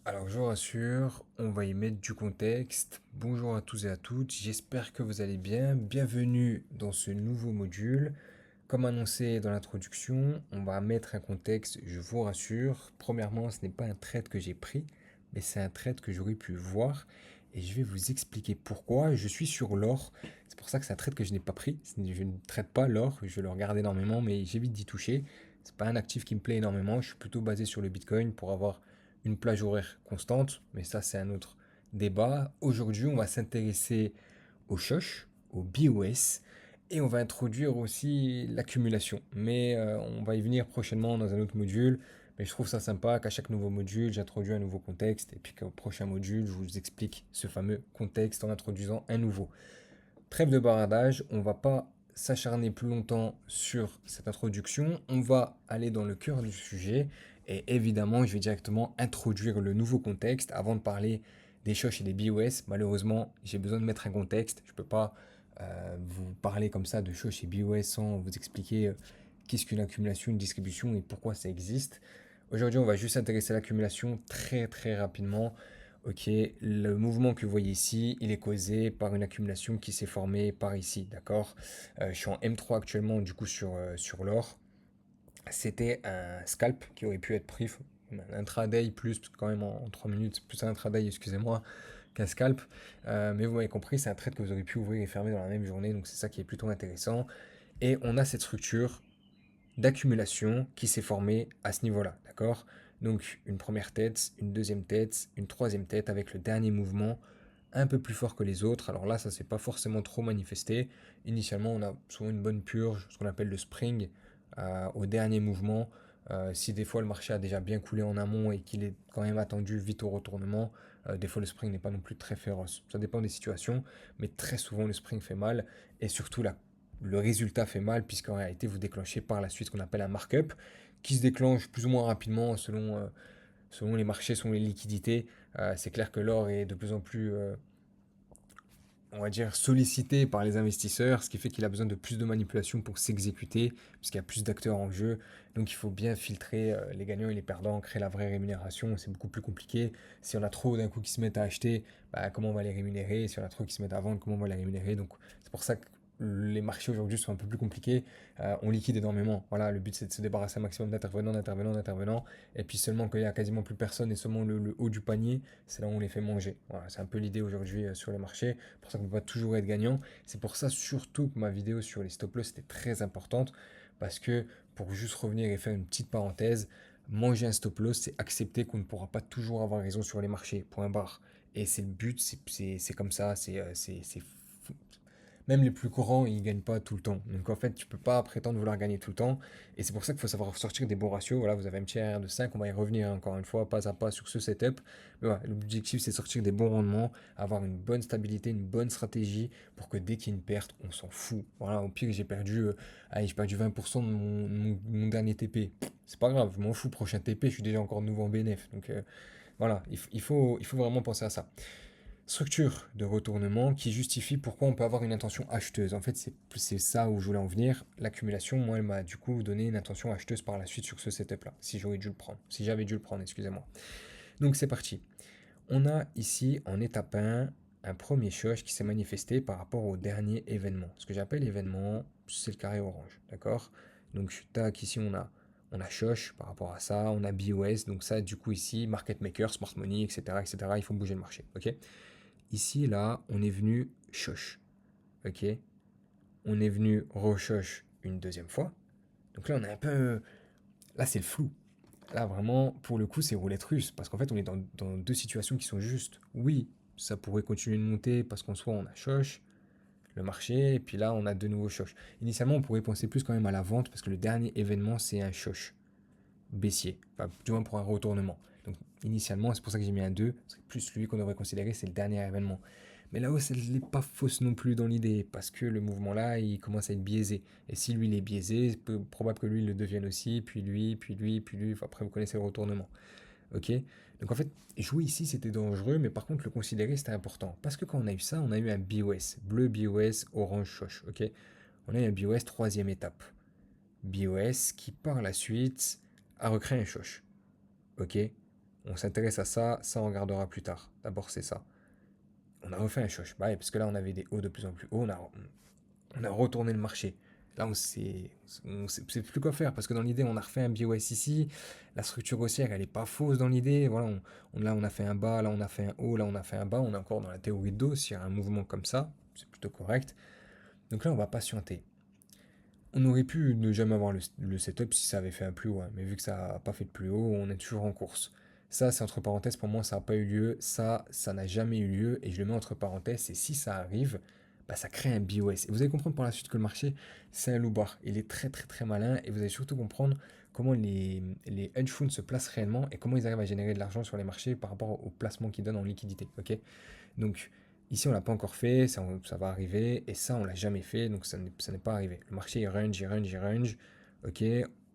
Alors, je vous rassure, on va y mettre du contexte. Bonjour à tous et à toutes, j'espère que vous allez bien. Bienvenue dans ce nouveau module. Comme annoncé dans l'introduction, on va mettre un contexte, je vous rassure. Premièrement, ce n'est pas un trade que j'ai pris, mais c'est un trade que j'aurais pu voir. Et je vais vous expliquer pourquoi. Je suis sur l'or. C'est pour ça que c'est un trade que je n'ai pas pris. Je ne traite pas l'or, je le regarde énormément, mais j'évite d'y toucher. C'est pas un actif qui me plaît énormément. Je suis plutôt basé sur le Bitcoin pour avoir une plage horaire constante, mais ça c'est un autre débat. Aujourd'hui, on va s'intéresser au Shosh, au BOS, et on va introduire aussi l'accumulation. Mais on va y venir prochainement dans un autre module. Mais je trouve ça sympa qu'à chaque nouveau module, j'introduis un nouveau contexte, et puis qu'au prochain module, je vous explique ce fameux contexte en introduisant un nouveau. Trêve de baradage, on va pas s'acharner plus longtemps sur cette introduction, on va aller dans le cœur du sujet et évidemment je vais directement introduire le nouveau contexte avant de parler des shosh et des BOS. Malheureusement j'ai besoin de mettre un contexte, je ne peux pas vous parler comme ça de shosh et BOS sans vous expliquer qu'est-ce qu'une accumulation, une distribution et pourquoi ça existe. Aujourd'hui on va juste s'intéresser à l'accumulation très très rapidement. Ok, le mouvement que vous voyez ici, il est causé par une accumulation qui s'est formée par ici, d'accord. Je suis en M3 actuellement, du coup, sur l'or. C'était un scalp qui aurait pu être pris, un intraday plus, parce que quand même en 3 minutes, c'est plus un intraday, excusez-moi, qu'un scalp. Mais vous m'avez compris, c'est un trade que vous aurez pu ouvrir et fermer dans la même journée, donc c'est ça qui est plutôt intéressant. Et on a cette structure d'accumulation qui s'est formée à ce niveau-là, d'accord? Donc une première tête, une deuxième tête, une troisième tête avec le dernier mouvement un peu plus fort que les autres. Alors là, ça s'est pas forcément trop manifesté. Initialement, on a souvent une bonne purge, ce qu'on appelle le spring, au dernier mouvement. Si des fois le marché a déjà bien coulé en amont et qu'il est quand même attendu vite au retournement, des fois le spring n'est pas non plus très féroce. Ça dépend des situations, mais très souvent le spring fait mal et surtout le résultat fait mal puisqu'en réalité vous déclenchez par la suite ce qu'on appelle un markup qui se déclenche plus ou moins rapidement selon les marchés, selon les liquidités. C'est clair que l'or est de plus en plus on va dire, sollicité par les investisseurs, ce qui fait qu'il a besoin de plus de manipulation pour s'exécuter, puisqu'il y a plus d'acteurs en jeu. Donc il faut bien filtrer les gagnants et les perdants, créer la vraie rémunération. C'est beaucoup plus compliqué. Si on a trop d'un coup qui se mettent à acheter, bah, comment on va les rémunérer? Si on a trop qui se mettent à vendre, comment on va les rémunérer? Donc c'est pour ça que les marchés aujourd'hui sont un peu plus compliqués. On liquide énormément. Voilà, le but c'est de se débarrasser un maximum d'intervenants, d'intervenants, d'intervenants. Et puis seulement qu'il y a quasiment plus personne et seulement le haut du panier, c'est là où on les fait manger. Voilà, c'est un peu l'idée aujourd'hui sur les marchés. C'est pour ça qu'on ne peut pas toujours être gagnant. C'est pour ça surtout que ma vidéo sur les stop loss était très importante. Parce que pour juste revenir et faire une petite parenthèse, manger un stop loss, c'est accepter qu'on ne pourra pas toujours avoir raison sur les marchés. Point barre. Et c'est le but, c'est comme ça, c'est même les plus courants, ils ne gagnent pas tout le temps. Donc en fait, tu peux pas prétendre vouloir gagner tout le temps. Et c'est pour ça qu'il faut savoir sortir des bons ratios. Voilà, vous avez un petit RR de 5, on va y revenir encore une fois, pas à pas sur ce setup. Mais voilà, l'objectif, c'est de sortir des bons rendements, avoir une bonne stabilité, une bonne stratégie pour que dès qu'il y a une perte, on s'en fout. Voilà, au pire, allez, j'ai perdu 20% de mon dernier TP. C'est pas grave, je m'en fous. Prochain TP, je suis déjà encore nouveau en BNF. Donc voilà, il faut vraiment penser à ça. Structure de retournement qui justifie pourquoi on peut avoir une intention acheteuse. En fait, c'est ça où je voulais en venir. L'accumulation, moi, elle m'a du coup donné une intention acheteuse par la suite sur ce setup-là, si j'aurais dû le prendre, si j'avais dû le prendre, excusez-moi. Donc c'est parti. On a ici en étape 1 un premier shosh qui s'est manifesté par rapport au dernier événement. Ce que j'appelle événement, c'est le carré orange, d'accord? Donc tac, ici on a shosh par rapport à ça, on a BOS, donc ça du coup ici, market maker, smart money, etc., etc., il faut bouger le marché, ok? Ici, là, on est venu choche. Ok. On est venu rechoche une deuxième fois. Donc là, on est un peu. Là, c'est le flou. Là, vraiment, pour le coup, c'est roulette russe. Parce qu'en fait, on est dans deux situations qui sont justes. Oui, ça pourrait continuer de monter parce qu'en soi, on a choche le marché. Et puis là, on a de nouveaux choches. Initialement, on pourrait penser plus quand même à la vente parce que le dernier événement, c'est un choche baissier. Enfin, du moins pour un retournement. Donc, initialement, c'est pour ça que j'ai mis un 2. C'est plus celui qu'on devrait considérer, c'est le dernier événement. Mais là-haut, elle n'est pas fausse non plus dans l'idée, parce que le mouvement-là, il commence à être biaisé. Et si lui, il est biaisé, c'est probable que lui, il le devienne aussi, puis lui, puis lui, puis lui. Enfin, après, vous connaissez le retournement. Ok. Donc en fait, jouer ici, c'était dangereux, mais par contre, le considérer, c'était important. Parce que quand on a eu ça, on a eu un BOS. Bleu BOS, orange choche. Ok. On a eu un BOS troisième étape. BOS qui, par la suite, a recréé un choche. Ok. On s'intéresse à ça, ça on regardera plus tard. D'abord c'est ça. On a refait un choche. Bah ouais, parce que là on avait des hauts de plus en plus hauts, on a retourné le marché. Là, on sait plus quoi faire parce que dans l'idée, on a refait un BOS ici. La structure haussière, elle est pas fausse dans l'idée. Voilà, là, on a fait un bas, là, on a fait un haut, là, on a fait un bas. On est encore dans la théorie de dos. S'il y a un mouvement comme ça, c'est plutôt correct. Donc là, on va patienter. On aurait pu ne jamais avoir le setup si ça avait fait un plus haut, hein. Mais vu que ça n'a pas fait de plus haut, on est toujours en course. Ça, c'est entre parenthèses, pour moi, ça n'a pas eu lieu. Ça n'a jamais eu lieu. Et je le mets entre parenthèses. Et si ça arrive, bah, ça crée un BOS. Et vous allez comprendre par la suite que le marché, c'est un loup-bar. Il est très, très, très malin. Et vous allez surtout comprendre comment les hedge funds se placent réellement et comment ils arrivent à générer de l'argent sur les marchés par rapport au placement qu'ils donnent en liquidité. Ok. Donc, ici, on l'a pas encore fait, ça va arriver, et ça, on l'a jamais fait, donc ça n'est pas arrivé. Le marché, il range, il range, il range. Ok,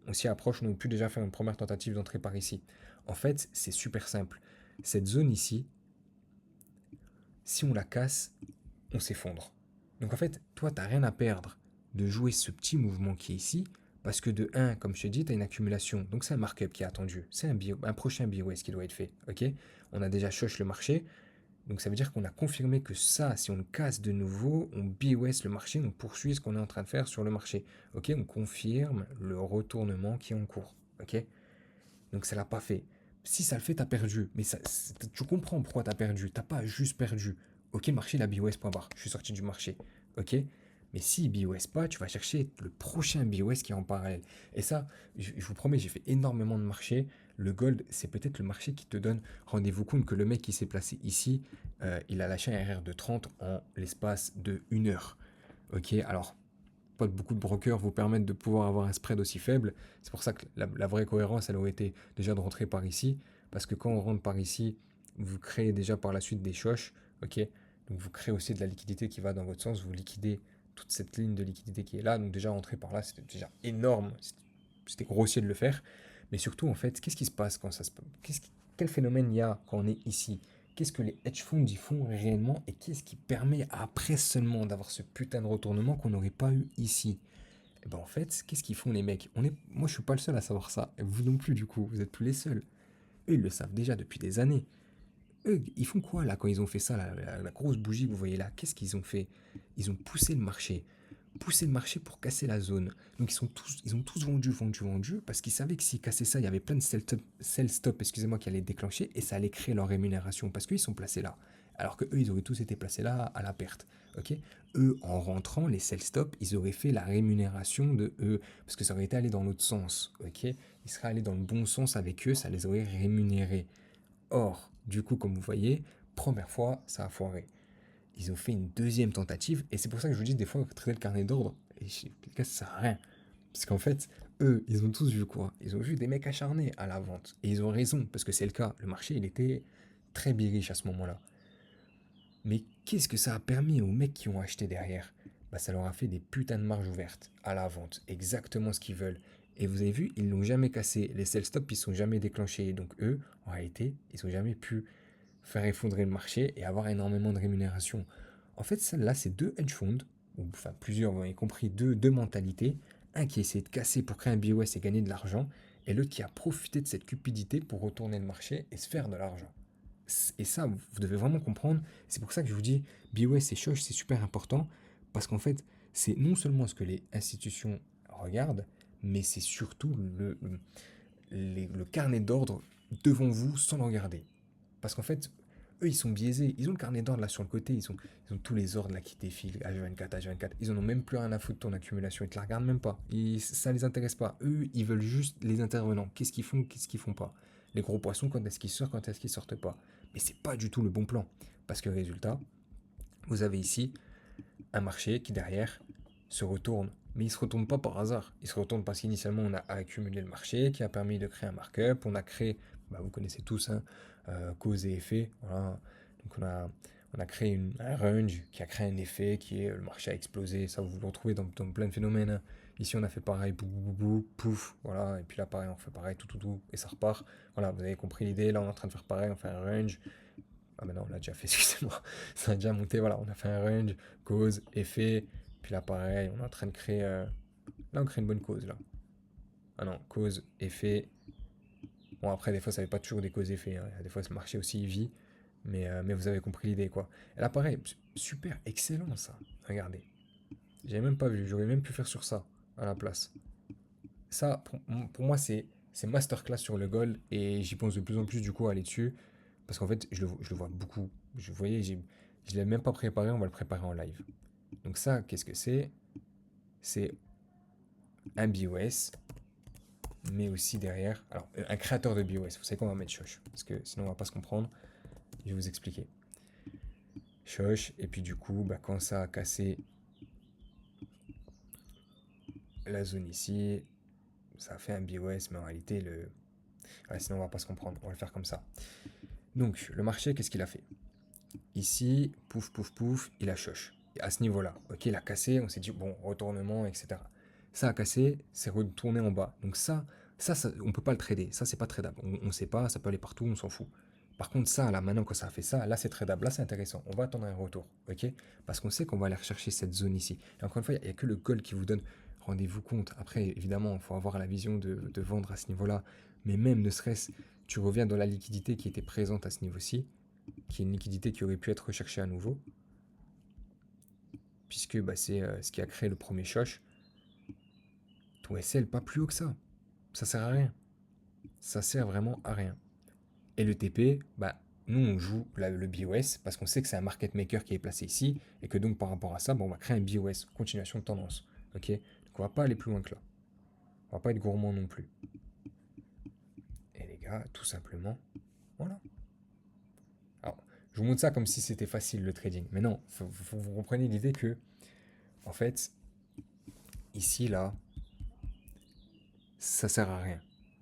on s'y approche, on aurait pu déjà faire une première tentative d'entrer par ici. En fait, c'est super simple. Cette zone ici, si on la casse, on s'effondre. Donc en fait, toi, tu n'as rien à perdre de jouer ce petit mouvement qui est ici, parce que de 1, comme je te dis, tu as une accumulation. Donc c'est un markup qui est attendu. C'est un prochain BOS qui doit être fait. Ok, on a déjà choche le marché. Donc ça veut dire qu'on a confirmé que ça, si on le casse de nouveau, on BOS le marché, on poursuit ce qu'on est en train de faire sur le marché. Ok, on confirme le retournement qui est en cours. Ok, donc ça l'a pas fait. Si ça le fait, t'as perdu. Mais tu comprends pourquoi t'as perdu. T'as pas juste perdu. Ok, le marché, il a BOS point barre. Je suis sorti du marché. Ok, mais si BOS pas, tu vas chercher le prochain BOS qui est en parallèle. Et ça, je vous promets, j'ai fait énormément de marchés. Le gold, c'est peut-être le marché qui te donne. Rendez-vous compte que le mec qui s'est placé ici, il a lâché un RR de 30 en l'espace de 1 heure. Ok, alors pas beaucoup de brokers vous permettent de pouvoir avoir un spread aussi faible. C'est pour ça que la vraie cohérence, elle aurait été déjà de rentrer par ici. Parce que quand on rentre par ici, vous créez déjà par la suite des choches. Ok, donc vous créez aussi de la liquidité qui va dans votre sens. Vous liquidez toute cette ligne de liquidité qui est là. Donc déjà rentrer par là, c'était déjà énorme. C'était grossier de le faire. Mais surtout, en fait, qu'est-ce qui se passe quand ça se passe, quel phénomène il y a quand on est ici? Qu'est-ce que les hedge funds y font réellement et qu'est-ce qui permet après seulement d'avoir ce putain de retournement qu'on n'aurait pas eu ici? Et ben en fait, qu'est-ce qu'ils font les mecs? Moi je suis pas le seul à savoir ça, et vous non plus du coup, vous êtes plus les seuls. Eux ils le savent déjà depuis des années. Eux, ils font quoi là quand ils ont fait ça, la grosse bougie que vous voyez là? Qu'est-ce qu'ils ont fait? Ils ont poussé le marché pour casser la zone. Donc ils ont tous vendu, vendu, vendu, parce qu'ils savaient que s'ils cassaient ça, il y avait plein de sell stop, excusez-moi, qui allaient déclencher, et ça allait créer leur rémunération, parce qu'ils sont placés là. Alors que eux, ils auraient tous été placés là à la perte. Ok, eux, en rentrant, les sell stop, ils auraient fait la rémunération de eux, parce que ça aurait été allé dans l'autre sens. Ok, ils seraient allés dans le bon sens avec eux, ça les aurait rémunérés. Or, du coup, comme vous voyez, première fois, ça a foiré. Ils ont fait une deuxième tentative, et c'est pour ça que je vous dis des fois, traiter le carnet d'ordre, et les gars, ça sert à rien. Parce qu'en fait, eux, ils ont tous vu quoi? Ils ont vu des mecs acharnés à la vente. Et ils ont raison, parce que c'est le cas. Le marché, il était très biriche à ce moment-là. Mais qu'est-ce que ça a permis aux mecs qui ont acheté derrière? Bah, ça leur a fait des putains de marges ouvertes à la vente. Exactement ce qu'ils veulent. Et vous avez vu, ils l'ont jamais cassé. Les sell stops, ils sont jamais déclenchés. Donc eux, en réalité, ils n'ont jamais pu faire effondrer le marché et avoir énormément de rémunération. En fait, celle-là, c'est deux hedge funds, ou enfin plusieurs, vous avez compris, deux mentalités. Un qui essaie de casser pour créer un BOS et gagner de l'argent, et l'autre qui a profité de cette cupidité pour retourner le marché et se faire de l'argent. Et ça, vous devez vraiment comprendre. C'est pour ça que je vous dis, BOS et Shosh, c'est super important, parce qu'en fait, c'est non seulement ce que les institutions regardent, mais c'est surtout le carnet d'ordre devant vous sans le regarder. Parce qu'en fait, eux, ils sont biaisés. Ils ont le carnet d'ordre là sur le côté. Ils ont tous les ordres là qui défilent. H24, H24. Ils en ont même plus rien à foutre de ton accumulation. Ils te la regardent même pas. Ça les intéresse pas. Eux, ils veulent juste les intervenants. Qu'est-ce qu'ils font, qu'est-ce qu'ils font pas. Les gros poissons, quand est-ce qu'ils sortent, quand est-ce qu'ils sortent pas. Mais c'est pas du tout le bon plan. Parce que résultat, vous avez ici un marché qui derrière se retourne. Mais il ne se retourne pas par hasard. Il se retourne parce qu'initialement on a accumulé le marché qui a permis de créer un markup. On a créé, bah, vous connaissez tous, hein, cause et effet. Voilà. Donc on a créé un range qui a créé un effet qui est le marché a explosé. Ça vous le retrouvez dans plein de phénomènes, hein. Ici on a fait pareil, bou, bou, bou, bou, pouf, voilà. Et puis là pareil, on fait pareil, tout, tout, tout, et ça repart. Voilà, vous avez compris l'idée. Là on est en train de faire pareil, on fait un range. Ah mais non, on l'a déjà fait, excusez-moi. Ça a déjà monté, voilà, on a fait un range, cause, effet. Puis là, pareil, on est en train de créer. Là, on crée une bonne cause, là. Ah non, cause, effet. Bon, après, des fois, ça n'est pas toujours des causes effets, hein. Des fois, le marché aussi, il vit. Mais vous avez compris l'idée, quoi. Et là, pareil, super, excellent, ça. Regardez. J'avais même pas vu. J'aurais même pu faire sur ça, à la place. Ça, pour moi, c'est masterclass sur le gold. Et j'y pense de plus en plus, du coup, à aller dessus. Parce qu'en fait, je le vois beaucoup. Vous voyez, je ne l'ai même pas préparé. On va le préparer en live. Donc ça, qu'est-ce que c'est? C'est un BOS, mais aussi derrière, alors un créateur de BOS. Vous savez qu'on va mettre Shosh, parce que sinon on va pas se comprendre. Je vais vous expliquer. Shosh, et puis du coup, bah, quand ça a cassé la zone ici, ça a fait un BOS, mais en réalité, ouais, sinon on va pas se comprendre. On va le faire comme ça. Donc, le marché, qu'est-ce qu'il a fait? Ici, pouf, pouf, pouf, il a Shosh. Et à ce niveau-là, ok, il a cassé, on s'est dit, bon, retournement, etc. Ça a cassé, c'est retourné en bas. Donc ça, on peut pas le trader. Ça, c'est pas tradable. On ne sait pas, ça peut aller partout, on s'en fout. Par contre, ça, là, maintenant que ça a fait ça, là, c'est tradable. Là, c'est intéressant. On va attendre un retour, ok? Parce qu'on sait qu'on va aller rechercher cette zone ici. Et encore une fois, il n'y a que le gold qui vous donne, rendez-vous compte. Après, évidemment, il faut avoir la vision de vendre à ce niveau-là. Mais même, ne serait-ce, tu reviens dans la liquidité qui était présente à ce niveau-ci, qui est une liquidité qui aurait pu être recherchée à nouveau, puisque bah, c'est ce qui a créé le premier shosh. Ton SL, pas plus haut que ça. Ça sert à rien. Ça sert vraiment à rien. Et le TP, bah, nous, on joue le BOS parce qu'on sait que c'est un market maker qui est placé ici et que donc par rapport à ça, bah, on va créer un BOS, continuation de tendance. Ok? Donc on va pas aller plus loin que là. On va pas être gourmand non plus. Et les gars, tout simplement, voilà. Alors, je vous montre ça comme si c'était facile le trading. Mais non, vous comprenez l'idée que, en fait, ici, là, ça sert à rien.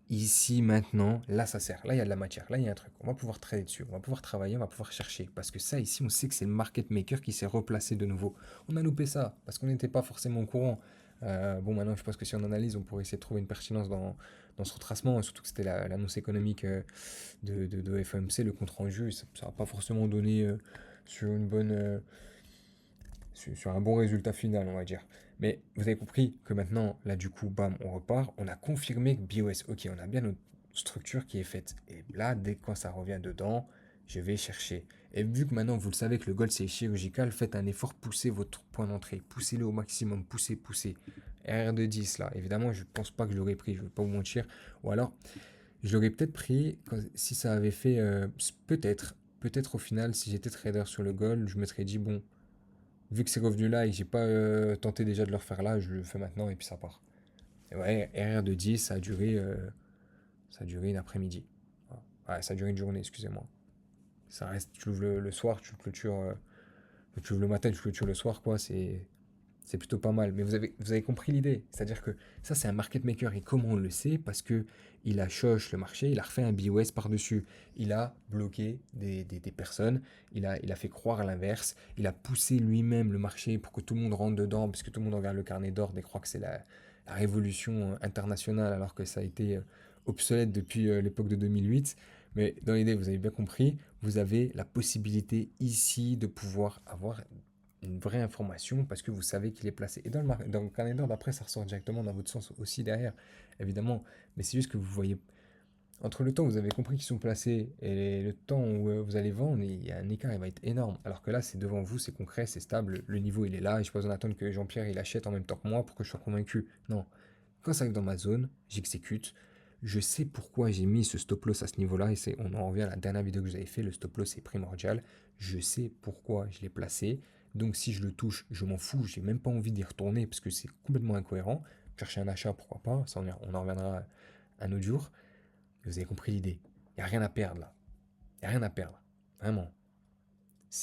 Ici, maintenant, là, ça sert. Là, il y a de la matière. Là, il y a un truc. On va pouvoir trader dessus. On va pouvoir travailler. On va pouvoir chercher. Parce que ça, ici, on sait que c'est le market maker qui s'est replacé de nouveau. On a loupé ça parce qu'on n'était pas forcément au courant. Bon, maintenant, je pense que si on analyse, on pourrait essayer de trouver une pertinence dans ce retracement. Surtout que c'était l'annonce économique de FOMC, le compte-rendu. Ça n'a pas forcément donné sur une bonne, sur un bon résultat final, on va dire. Mais vous avez compris que maintenant, là, du coup, bam, on repart. On a confirmé que BOS, ok, on a bien notre structure qui est faite. Et là, dès que quand ça revient dedans, je vais chercher. Et vu que maintenant, vous le savez que le gold, c'est chirurgical, faites un effort, poussez votre point d'entrée. Poussez-le au maximum, poussez, poussez. R de 10, là. Évidemment, je ne pense pas que je l'aurais pris, je ne vais pas vous mentir. Ou alors, je l'aurais peut-être pris si ça avait fait, peut-être au final, si j'étais trader sur le gold, je me serais dit, bon, vu que c'est revenu là et que j'ai pas tenté déjà de le refaire là, je le fais maintenant et puis ça part. Et ouais, RR de 10, ça a duré une après-midi. Voilà. Ouais, ça a duré une journée, excusez-moi. Ça reste, tu ouvres le soir, tu le clôtures, tu ouvres le matin, tu clôtures le soir, quoi, c'est plutôt pas mal. Mais vous avez compris l'idée. C'est-à-dire que ça, c'est un market maker. Et comment on le sait? Parce que il a choche le marché, il a refait un BOS par-dessus. Il a bloqué des personnes, il a fait croire à l'inverse. Il a poussé lui-même le marché pour que tout le monde rentre dedans, parce que tout le monde regarde le carnet d'or et croit que c'est la révolution internationale, alors que ça a été obsolète depuis l'époque de 2008. Mais dans l'idée, vous avez bien compris, vous avez la possibilité ici de pouvoir avoir une vraie information parce que vous savez qu'il est placé. Et dans le carnet d'ordre, après, ça ressort directement dans votre sens aussi derrière, évidemment. Mais c'est juste que vous voyez, entre le temps où vous avez compris qu'ils sont placés et le temps où vous allez vendre, il y a un écart, il va être énorme. Alors que là, c'est devant vous, c'est concret, c'est stable, le niveau, il est là, et je n'ai pas besoin d'attendre que Jean-Pierre, il achète en même temps que moi pour que je sois convaincu. Non. Quand ça arrive dans ma zone, j'exécute. Je sais pourquoi j'ai mis ce stop loss à ce niveau-là, et on en revient à la dernière vidéo que vous avez fait, le stop loss est primordial. Je sais pourquoi je l'ai placé. Donc si je le touche, je m'en fous, j'ai même pas envie d'y retourner parce que c'est complètement incohérent. Chercher un achat, pourquoi pas, ça on en reviendra un autre jour. Vous avez compris l'idée. Il n'y a rien à perdre là. Il n'y a rien à perdre. Vraiment.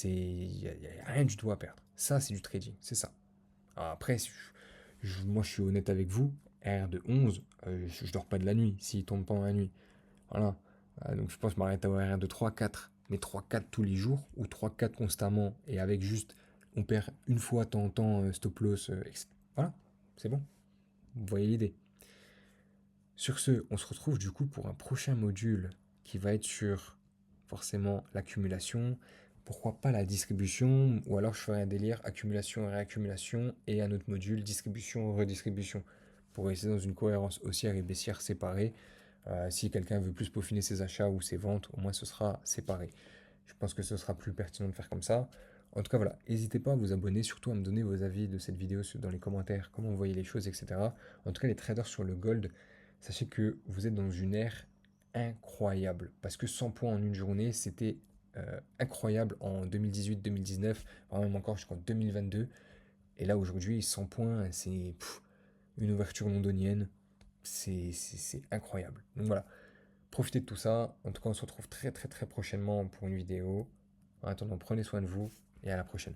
Il n'y a rien du tout à perdre. Ça, c'est du trading. C'est ça. Alors après, si moi, je suis honnête avec vous. R de 11, je dors pas de la nuit s'il tombe pas dans la nuit. Voilà. Donc je pense que je m'arrête à R de 3-4. Mais 3-4 tous les jours ou 3-4 constamment et avec juste, on perd une fois de temps en temps stop loss. Voilà. C'est bon. Vous voyez l'idée. Sur ce, on se retrouve du coup pour un prochain module qui va être sur forcément l'accumulation, pourquoi pas la distribution, ou alors je ferai un délire accumulation et réaccumulation et un autre module distribution et redistribution pour rester dans une cohérence haussière et baissière séparée. Si quelqu'un veut plus peaufiner ses achats ou ses ventes, au moins ce sera séparé. Je pense que ce sera plus pertinent de faire comme ça. En tout cas, voilà, n'hésitez pas à vous abonner, surtout à me donner vos avis de cette vidéo dans les commentaires, comment vous voyez les choses, etc. En tout cas, les traders sur le gold, sachez que vous êtes dans une ère incroyable. Parce que 100 points en une journée, c'était incroyable en 2018-2019, voire même encore jusqu'en 2022. Et là, aujourd'hui, 100 points, c'est une ouverture londonienne. C'est incroyable. Donc voilà, profitez de tout ça. En tout cas, on se retrouve très très très prochainement pour une vidéo. En attendant, prenez soin de vous et à la prochaine.